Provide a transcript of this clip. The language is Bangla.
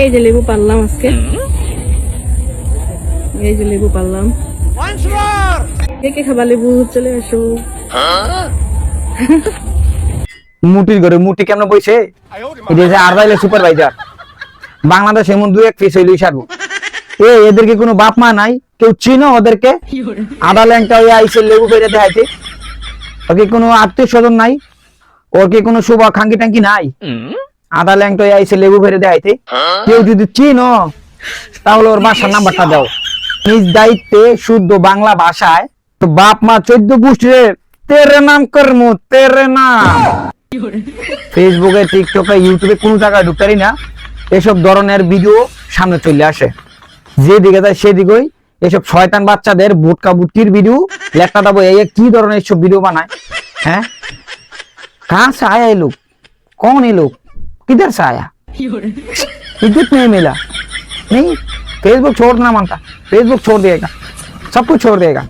এই যে লেবু পারলাম আজকে, এই যে লেবু পারলাম। কে কে খাবা লেবু? চলে আসো। মুটির ঘরে মুটি কেমন বইছে, আরবাইলে সুপারভাইজার বাংলাদেশ এমন দু এক পিস হইলেই সারবো। এদেরকে কোনো বাপ মা নাই, কেউ চিনো ওদেরকে? আদা ল্যাংটা হয়ে আইসে লেবু ফেরে দেখাইতে, ওর কি কোনো আত্মীয় স্বজন নাই? ওর কি কোনো শুভ খাঙ্কি টাঙ্কি নাই? আদা ল্যাংটা হয়ে আইসে লেবু ফেরে দেখাইতে। কেউ যদি চিনো তাহলে ওর বাসার নাম্বারটা দাও। নিজ দায়িত্বে শুদ্ধ বাংলা ভাষায় তো বাপ মা 14 পুষ্টিরে তেরে নাম করমু, তেরে নাম। ফেসবুকে, টিকটকে, ইউটিউবে কোনো জায়গায় ঢুকতারি না, এসব ধরনের ভিডিও সামনে চলে আসে। যেদিকে যায় সেদিকেই এসব শয়তান বাচ্চাদের বুটকা বুটকির ভিডিও, লেখা দাবো এই কি ধরনের সব ভিডিও বানায়। হ্যাঁ, कहाँ से आया ये लोग? कौन ये लोग? किधर से आया? इज्जत नहीं मिला। नहीं, फेसबुक छोड़ना मानता, फेसबुक छोड़ देगा, सब कुछ छोड़ देगा।